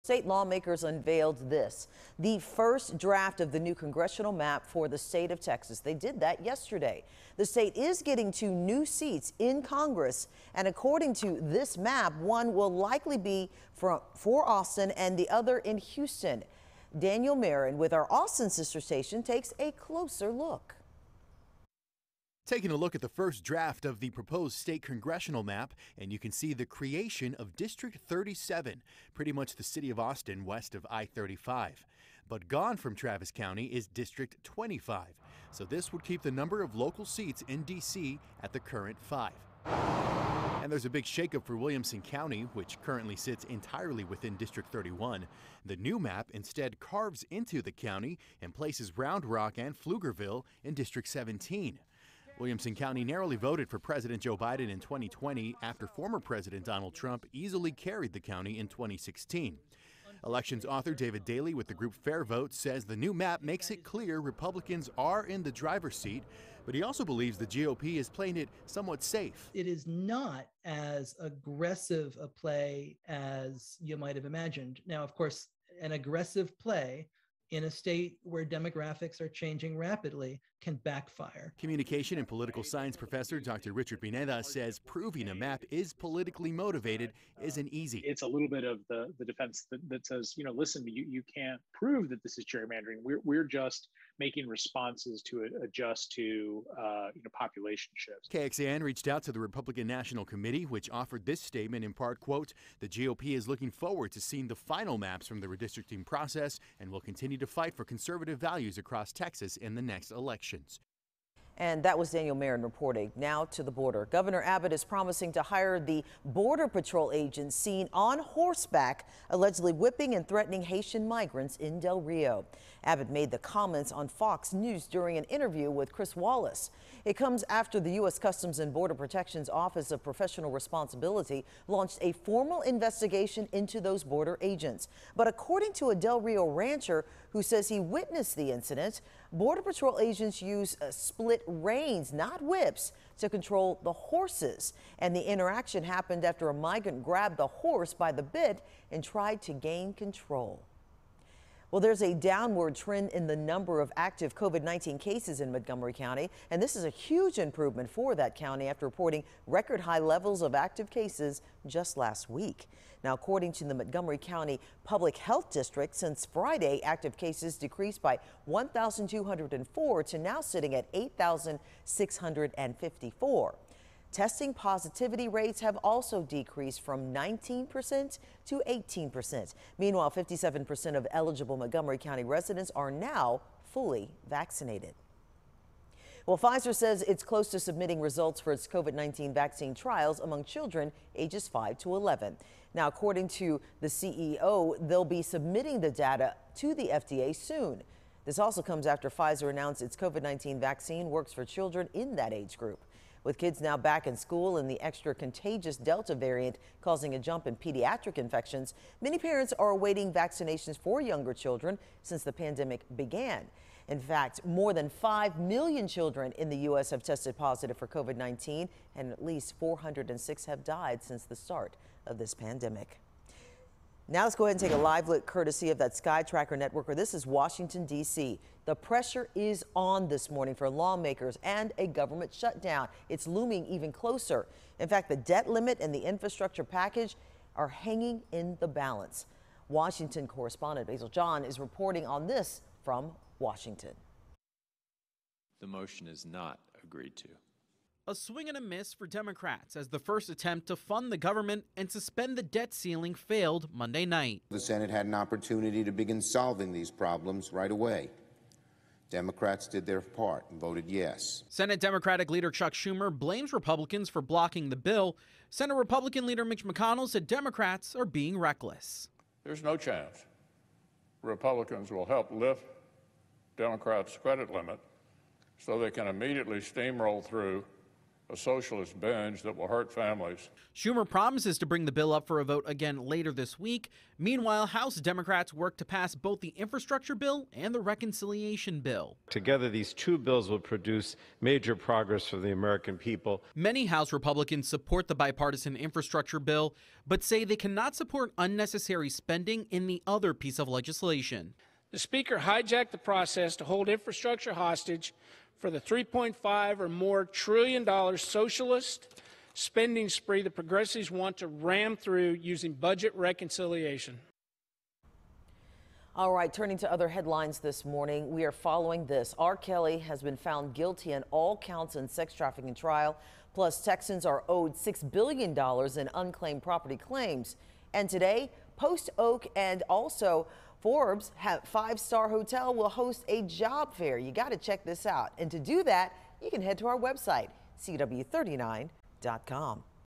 state lawmakers unveiled this, the first draft of the new congressional map for the state of Texas. They did that yesterday. The state is getting 2 new seats in Congress, and according to this map, one will likely be for Austin and the other in Houston. Daniel Marin with our Austin sister station takes a closer look. Taking a look at the first draft of the proposed state congressional map, and you can see the creation of District 37, pretty much the city of Austin west of I-35. But gone from Travis County is District 25, so this would keep the number of local seats in D.C. at the current 5. And there's a big shakeup for Williamson County, which currently sits entirely within District 31. The new map instead carves into the county and places Round Rock and Pflugerville in District 17. Williamson County narrowly voted for President Joe Biden in 2020 after former President Donald Trump easily carried the county in 2016. Elections author David Daly with the group Fair Vote says the new map makes it clear Republicans are in the driver's seat, but he also believes the GOP is playing it somewhat safe. It is not as aggressive a play as you might have imagined. Now, of course, an aggressive play in a state where demographics are changing rapidly can backfire. Communication and political science professor Dr. Richard Pineda says proving a map is politically motivated isn't easy. It's a little bit of the defense that says, listen, you can't prove that this is gerrymandering. We're just making responses to adjust to population shifts. KXAN reached out to the Republican National Committee, which offered this statement in part, quote, the GOP is looking forward to seeing the final maps from the redistricting process and will continue to fight for conservative values across Texas in the next elections. And that was Daniel Marin reporting. Now to the border. Governor Abbott is promising to hire the Border Patrol agents seen on horseback, allegedly whipping and threatening Haitian migrants in Del Rio. Abbott made the comments on Fox News during an interview with Chris Wallace. It comes after the U.S. Customs and Border Protection's Office of Professional Responsibility launched a formal investigation into those border agents. But according to a Del Rio rancher who says he witnessed the incident, Border Patrol agents use split reins, not whips, to control the horses. And the interaction happened after a migrant grabbed the horse by the bit and tried to gain control. Well, there's a downward trend in the number of active COVID-19 cases in Montgomery County, and this is a huge improvement for that county after reporting record high levels of active cases just last week. Now, according to the Montgomery County Public Health District, since Friday, active cases decreased by 1,204 to now sitting at 8,654. Testing positivity rates have also decreased from 19% to 18%. Meanwhile, 57% of eligible Montgomery County residents are now fully vaccinated. Well, Pfizer says it's close to submitting results for its COVID-19 vaccine trials among children ages 5 to 11. Now, according to the CEO, they'll be submitting the data to the FDA soon. This also comes after Pfizer announced its COVID-19 vaccine works for children in that age group. With kids now back in school and the extra contagious Delta variant causing a jump in pediatric infections, many parents are awaiting vaccinations for younger children since the pandemic began. In fact, more than 5 million children in the U.S. have tested positive for COVID-19, and at least 406 have died since the start of this pandemic. Now let's go ahead and take a live look courtesy of that Sky Tracker network, where this is Washington, D.C. The pressure is on this morning for lawmakers and a government shutdown. It's looming even closer. In fact, the debt limit and the infrastructure package are hanging in the balance. Washington correspondent Basil John is reporting on this from Washington. The motion is not agreed to. A swing and a miss for Democrats as the first attempt to fund the government and suspend the debt ceiling failed Monday night. The Senate had an opportunity to begin solving these problems right away. Democrats did their part and voted yes. Senate Democratic leader Chuck Schumer blames Republicans for blocking the bill. Senate Republican leader Mitch McConnell said Democrats are being reckless. There's no chance Republicans will help lift Democrats' credit limit so they can immediately steamroll through a socialist binge that will hurt families. Schumer promises to bring the bill up for a vote again later this week. Meanwhile, House Democrats work to pass both the infrastructure bill and the reconciliation bill. Together, these two bills will produce major progress for the American people. Many House Republicans support the bipartisan infrastructure bill, but say they cannot support unnecessary spending in the other piece of legislation. The Speaker hijacked the process to hold infrastructure hostage for the $3.5 or more trillion socialist spending spree the progressives want to ram through using budget reconciliation. All right, turning to other headlines this morning, we are following this. R. Kelly has been found guilty on all counts in sex trafficking trial. Plus, Texans are owed $6 billion in unclaimed property claims. And today, Post Oak and also Forbes five-star hotel will host a job fair. You got to check this out. And to do that, you can head to our website, CW39.com.